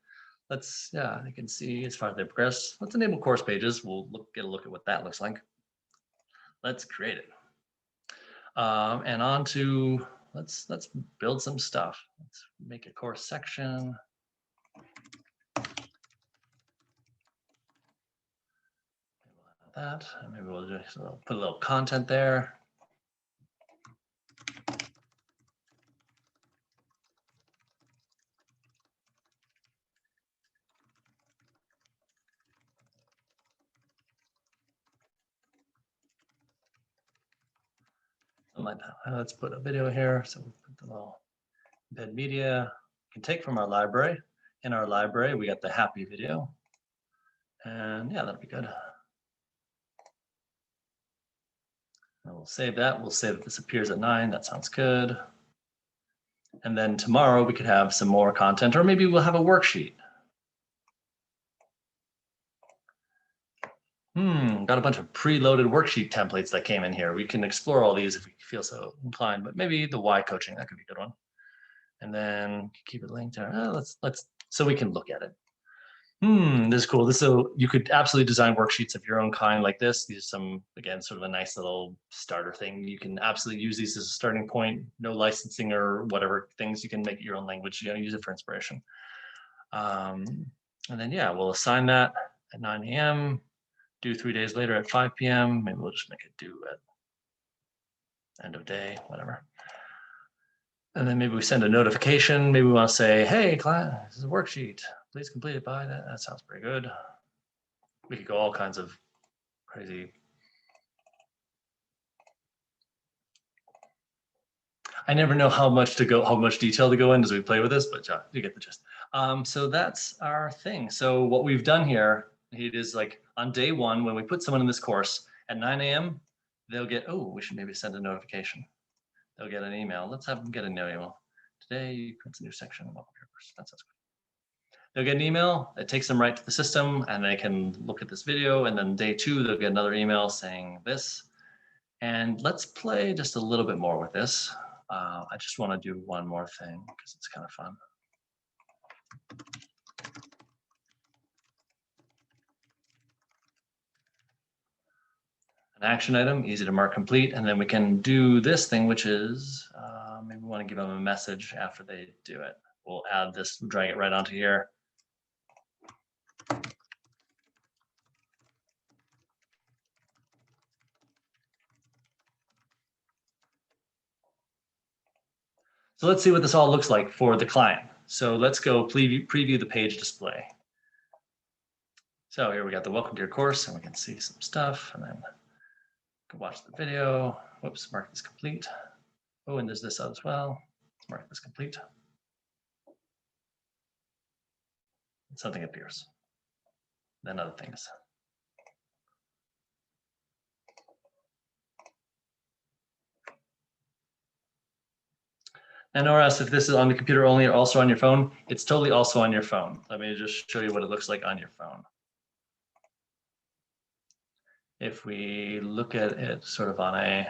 let's, you can see as far as they progress. Let's enable course pages. We'll get a look at what that looks like. Let's create it. And on to, let's build some stuff. Let's make a course section. That, and maybe we'll just put a little content there. Something like that. Let's put a video here. So we'll put the little embed media. We can take from our library. In our library, we got the happy video. And yeah, that'll be good. And we'll save that. We'll say that this appears at 9. That sounds good. And then tomorrow we could have some more content, or maybe we'll have a worksheet. Got a bunch of preloaded worksheet templates that came in here. We can explore all these if we feel so inclined, but maybe the why coaching, that could be a good one. And then keep it linked there. Let's so we can look at it. This is cool. So you could absolutely design worksheets of your own kind like this. These are some, again, sort of a nice little starter thing. You can absolutely use these as a starting point. No licensing or whatever things. You can make it your own language. You use it for inspiration. And then, yeah, we'll assign that at 9 a.m. Due 3 days later at 5 p.m. Maybe we'll just make it due at end of day, whatever. And then maybe we send a notification. Maybe we want to say, hey, client, this is a worksheet. Please complete it by that. That sounds pretty good. We could go all kinds of crazy. I never know how much detail to go in as we play with this, but you get the gist. So that's our thing. So what we've done here, it is like on day 1, when we put someone in this course at 9 a.m., they'll get, oh, we should maybe send a notification. They'll get an email. Let's have them get an email. Today, it's a new section. That sounds good. They'll get an email. It takes them right to the system, and they can look at this video. And then day 2, they'll get another email saying this. And let's play just a little bit more with this. I just want to do one more thing because it's kind of fun. an action item, easy to mark complete. And then we can do this thing, which is maybe we want to give them a message after they do it. We'll add this, drag it right onto here. So let's see what this all looks like for the client. So let's go preview the page display. So here we got the welcome to your course, and we can see some stuff, and then we can watch the video. Whoops, mark this complete. Oh, and there's this as well. Let's mark this complete. Something appears. Then other things. And or else if this is on the computer only or also on your phone, it's totally also on your phone. Let me just show you what it looks like on your phone. If we look at it sort of on a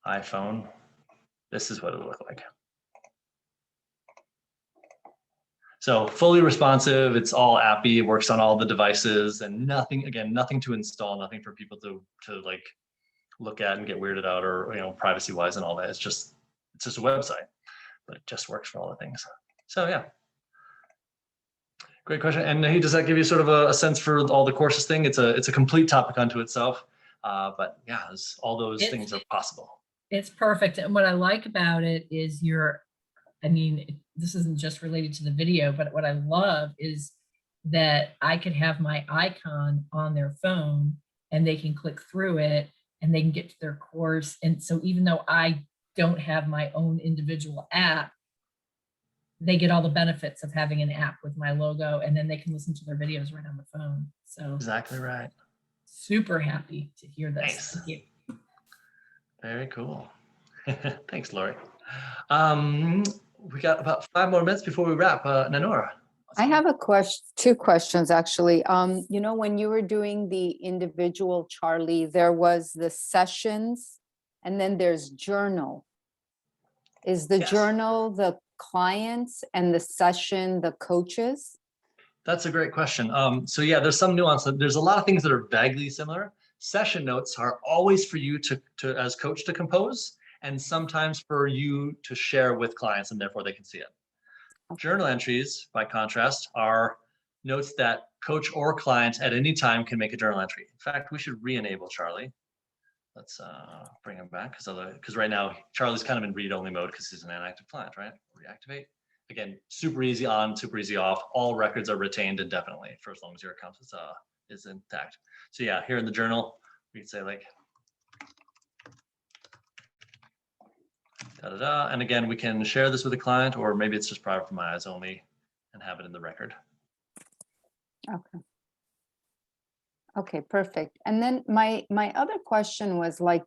iPhone, this is what it would look like. So fully responsive, it's all appy, it works on all the devices, and nothing, again, nothing to install, nothing for people to like look at and get weirded out, or privacy wise and all that. It's just a website, but it just works for all the things. So yeah, great question. And hey, does that give you sort of a sense for all the courses thing? It's a complete topic unto itself, but yeah, all those things are possible. It's perfect. And what I like about it is this isn't just related to the video, but what I love is that I could have my icon on their phone and they can click through it and they can get to their course. And so even though I don't have my own individual app, they get all the benefits of having an app with my logo, and then they can listen to their videos right on the phone. So exactly right. Super happy to hear this. Nice. Thank you. Very cool. Thanks, Lori. We got about 5 more minutes before we wrap. Nanora. I have two questions actually. When you were doing the individual, Charlie, there was the sessions and then there's journal. Is the journal the clients and the session the coaches? That's a great question. So yeah, there's some nuance. There's a lot of things that are vaguely similar. Session notes are always for you to as coach to compose, and sometimes for you to share with clients, and therefore they can see it. Okay. Journal entries, by contrast, are notes that coach or client at any time can make a journal entry. In fact, we should re-enable Charlie. Let's bring him back, because right now Charlie's kind of in read-only mode because he's an inactive client, right? Reactivate. Again, super easy on, super easy off. All records are retained indefinitely for as long as your account is intact. So yeah, here in the journal, we could say like, da-da-da. And again, we can share this with a client, or maybe it's just private for my eyes only and have it in the record. Okay. Okay, perfect. And then my other question was like,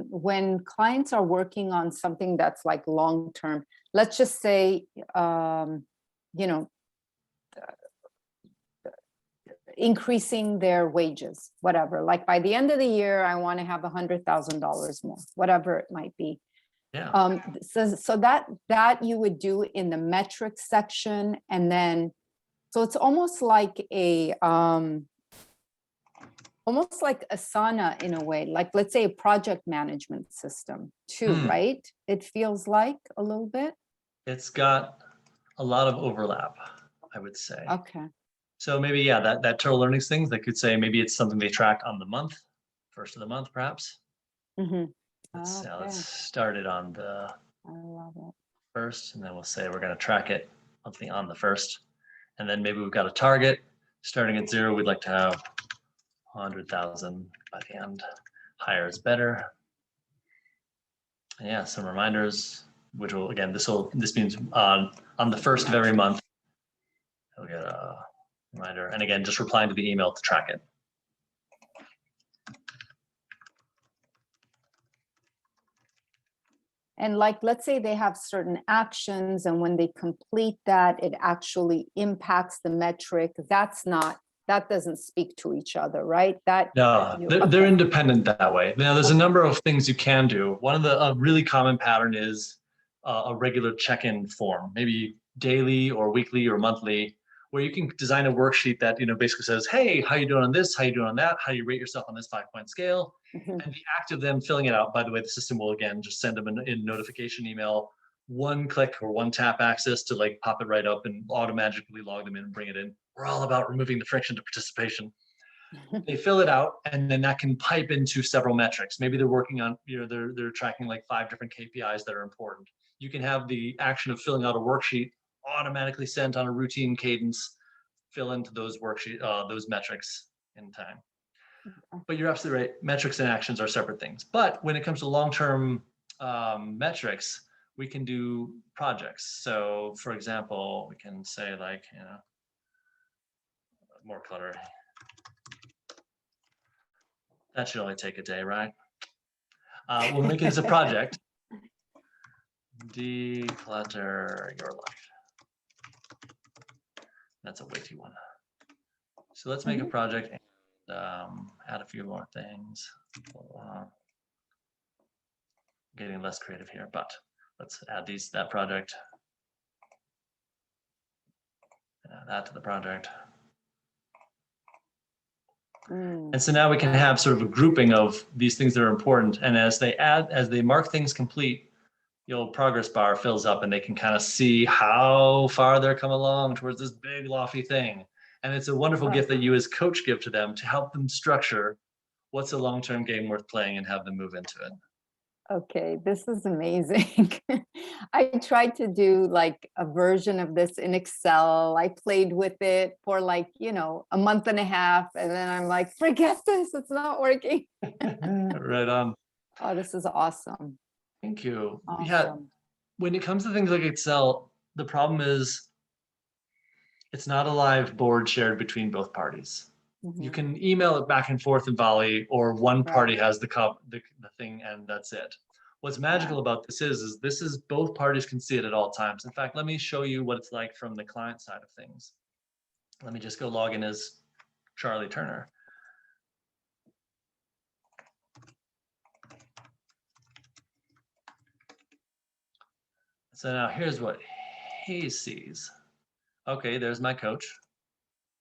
when clients are working on something that's like long-term, let's just say, increasing their wages, whatever, like by the end of the year, I want to have $100,000 more, whatever it might be. Yeah. So that you would do in the metrics section. And then, so it's almost like almost like Asana in a way, like let's say a project management system too, right? It feels like a little bit. It's got a lot of overlap, I would say. Okay. So maybe, yeah, that Turtle Learnings thing, they could say maybe it's something they track on the month, first of the month, perhaps. Mm-hmm. Let's start it on the first, and then we'll say we're going to track it monthly on the first. And then maybe we've got a target starting at 0. We'd like to have 100,000 by the end. Higher is better. And yeah, some reminders, which will, again, this means on the first of every month, we'll get a reminder. And again, just replying to the email to track it. And like, let's say they have certain actions, and when they complete that, it actually impacts the metric. That doesn't speak to each other, right? No, they're independent that way. Now, there's a number of things you can do. One of the really common pattern is a regular check-in form, maybe daily or weekly or monthly, where you can design a worksheet that, basically says, hey, how you doing on this? How you doing on that? How you rate yourself on this 5-point scale? Mhm. And the act of them filling it out, by the way, the system will again just send them in notification email, one click or one tap access to like pop it right up and automatically log them in and bring it in. We're all about removing the friction to participation. They fill it out, and then that can pipe into several metrics. Maybe they're working on, they're tracking like 5 different KPIs that are important. You can have the action of filling out a worksheet automatically sent on a routine cadence, fill into those those metrics in time. But you're absolutely right. Metrics and actions are separate things. But when it comes to long-term metrics, we can do projects. So for example, we can say like, more clutter. That should only take a day, right? We'll make it as a project. Declutter your life. That's a weighty one. So let's make a project and add a few more things. Getting less creative here, but let's add that project. Add that to the project. And so now we can have sort of a grouping of these things that are important. And as they mark things complete, your progress bar fills up and they can kind of see how far they're come along towards this big lofty thing. And it's a wonderful gift that you as coach give to them to help them structure what's a long-term game worth playing and have them move into it. Okay, this is amazing. I tried to do like a version of this in Excel. I played with it for like, a month and a half. And then I'm like, forget this, it's not working. Right on. Oh, this is awesome. Thank you. Awesome. Yeah, when it comes to things like Excel, the problem is it's not a live board shared between both parties. You can email it back and forth in volley, or one party has the thing and that's it. What's magical about this is both parties can see it at all times. In fact, let me show you what it's like from the client side of things. Let me just go log in as Charlie Turner. So now here's what he sees. Okay, there's my coach.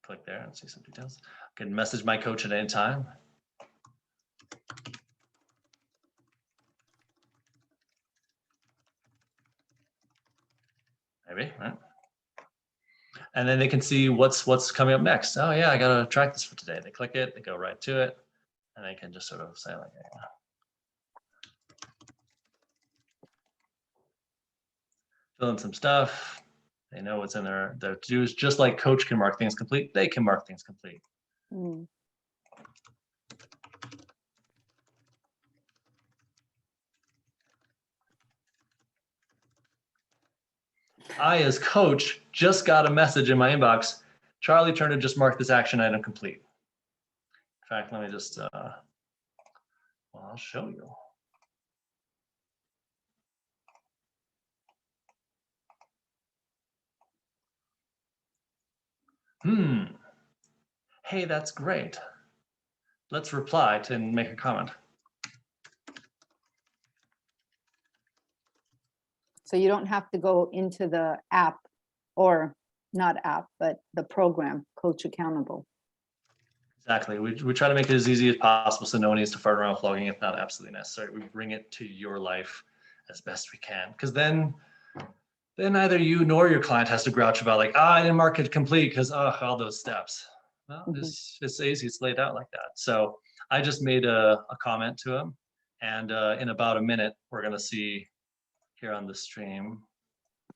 Click there and see some details. I can message my coach at any time. Maybe, right? And then they can see what's coming up next. Oh yeah, I gotta track this for today. They click it, they go right to it, and they can just sort of say like, fill in some stuff. They know what's in their to-dos. Just like coach can mark things complete, they can mark things complete. I, as coach, just got a message in my inbox. Charlie Turner just marked this action item complete. In fact, let me just, well, I'll show you. Hey, that's great. Let's reply to and make a comment. So you don't have to go into the app, or not app, but the program, Coach Accountable. Exactly. We try to make it as easy as possible so no one needs to fart around with logging if not absolutely necessary. We bring it to your life as best we can, because then neither you nor your client has to grouch about like, I didn't mark it complete because all those steps. Well, it's easy. It's laid out like that. So I just made a comment to him, and in about a minute, we're going to see here on the stream a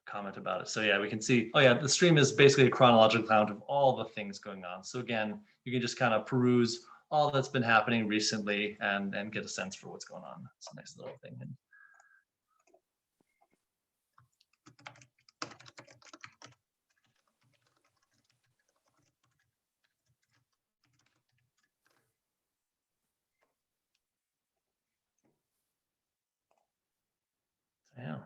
comment about it. So yeah, we can see, oh yeah, the stream is basically a chronological count of all the things going on. So again, you can just kind of peruse all that's been happening recently and get a sense for what's going on. It's a nice little thing. Yeah.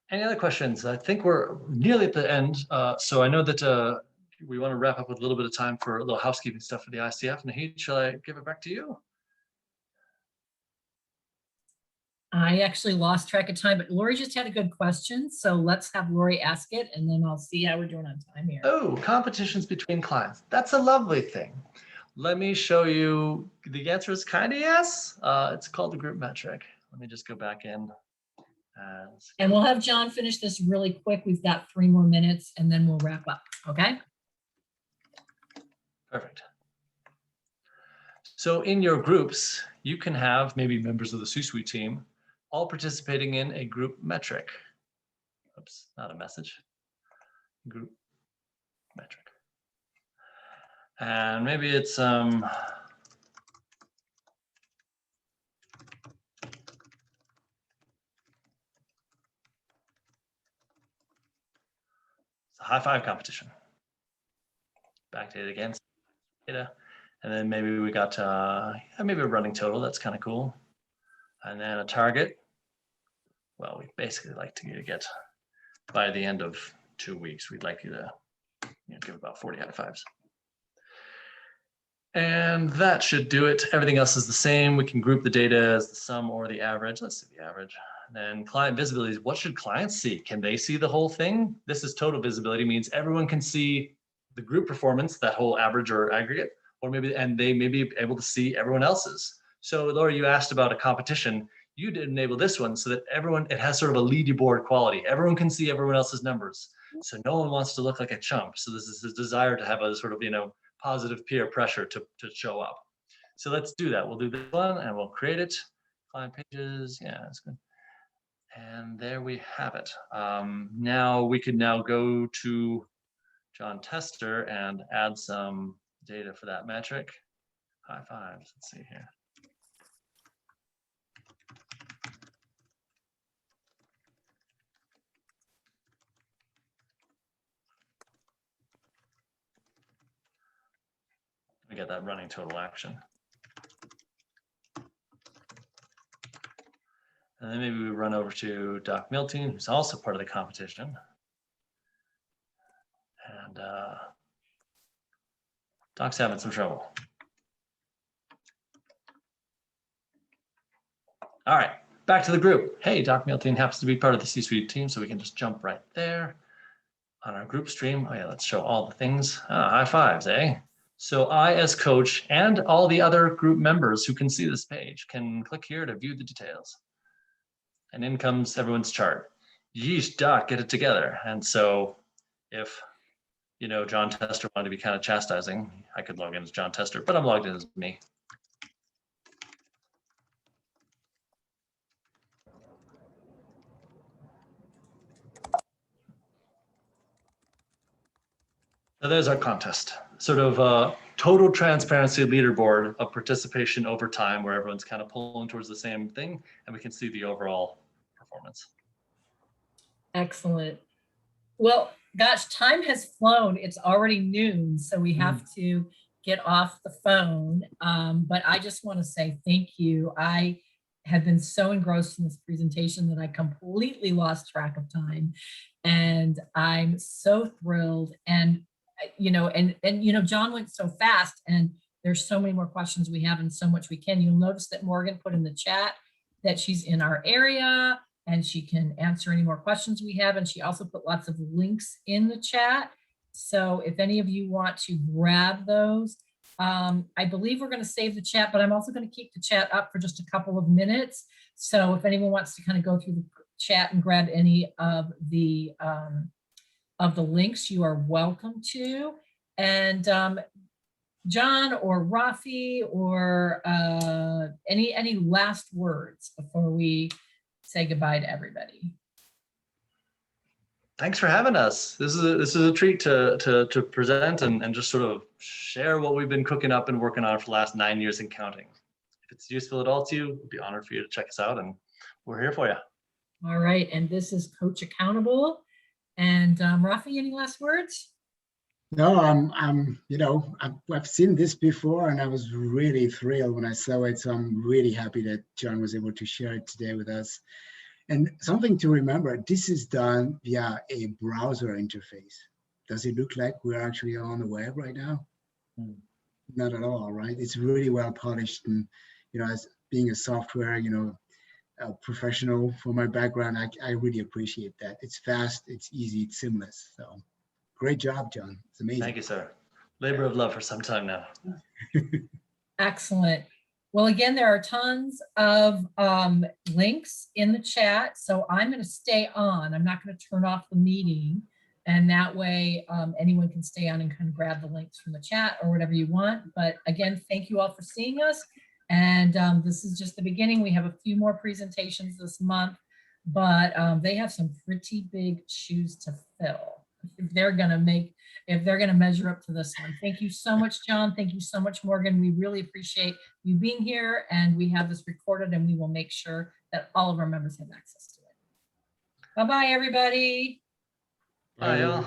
Any other questions? I think we're nearly at the end. So I know that we want to wrap up with a little bit of time for a little housekeeping stuff for the ICF. Nahid, shall I give it back to you? I actually lost track of time, but Lori just had a good question. So let's have Lori ask it and then I'll see how we're doing on time here. Oh, competitions between clients. That's a lovely thing. Let me show you. The answer is kind of yes. It's called the group metric. Let me just go back in. And we'll have John finish this really quick. We've got 3 more minutes and then we'll wrap up. Okay. Perfect. So in your groups, you can have maybe members of the C-suite team all participating in a group metric. Oops, not a message. Group metric. And maybe it's a high five competition. Backdate again, data. And then maybe we got maybe a running total. That's kind of cool. And then a target. Well, we basically like to get by the end of 2 weeks. We'd like you to give about 40 high fives. And that should do it. Everything else is the same. We can group the data as the sum or the average. Let's see the average. And then client visibility is what should clients see? Can they see the whole thing? This is total visibility, means everyone can see the group performance, that whole average or aggregate, or maybe, and they may be able to see everyone else's. So Laura, you asked about a competition. You did enable this one so that everyone, it has sort of a leaderboard quality. Everyone can see everyone else's numbers. So no one wants to look like a chump. So this is a desire to have a sort of, positive peer pressure to show up. So let's do that. We'll do this one and we'll create it. Client pages, yeah, that's good. And there we have it. Now we could now go to John Tester and add some data for that metric. High fives, let's see here. We get that running total action. And then maybe we run over to Doc Milton, who's also part of the competition. And Doc's having some trouble. All right, back to the group. Hey, Doc Milton happens to be part of the C-suite team, so we can just jump right there on our group stream. Oh yeah, let's show all the things. High fives, eh? So I, as coach, and all the other group members who can see this page can click here to view the details. And in comes everyone's chart. Yeesh, Doc, get it together. And so if, John Tester wanted to be kind of chastising, I could log in as John Tester, but I'm logged in as me. So there's our contest, sort of total transparency leaderboard of participation over time, where everyone's kind of pulling towards the same thing, and we can see the overall performance. Excellent. Well, gosh, time has flown. It's already noon, so we have to get off the phone. But I just want to say thank you. I have been so engrossed in this presentation that I completely lost track of time, and I'm so thrilled. And John went so fast, and there's so many more questions we have and so much we can. You'll notice that Morgan put in the chat that she's in our area and she can answer any more questions we have. And she also put lots of links in the chat. So if any of you want to grab those, I believe we're going to save the chat, but I'm also going to keep the chat up for just a couple of minutes. So if anyone wants to kind of go through the chat and grab any of the links, you are welcome to. And John or Rafi or any last words before we say goodbye to everybody? Thanks for having us. This is a treat to present and just sort of share what we've been cooking up and working on for the last 9 years and counting. If it's useful at all to you, we'd be honored for you to check us out, and we're here for you. All right, and this is Coach Accountable. And Rafi, any last words? No, I've seen this before, and I was really thrilled when I saw it. So I'm really happy that John was able to share it today with us. And something to remember, this is done via a browser interface. Does it look like we're actually on the web right now? Not at all, right? It's really well polished, and as being a software, professional for my background. I really appreciate that. It's fast, it's easy, it's seamless. So great job, John. It's amazing. Thank you, sir. Labor of love for some time now. Excellent. Well, again, there are tons of links in the chat. So I'm going to stay on. I'm not going to turn off the meeting. And that way anyone can stay on and kind of grab the links from the chat or whatever you want. But again, thank you all for seeing us. And this is just the beginning. We have a few more presentations this month, but they have some pretty big shoes to fill if they're going to measure up to this one. Thank you so much, John. Thank you so much, Morgan. We really appreciate you being here, and we have this recorded, and we will make sure that all of our members have access to it. Bye-bye, everybody. Bye, y'all.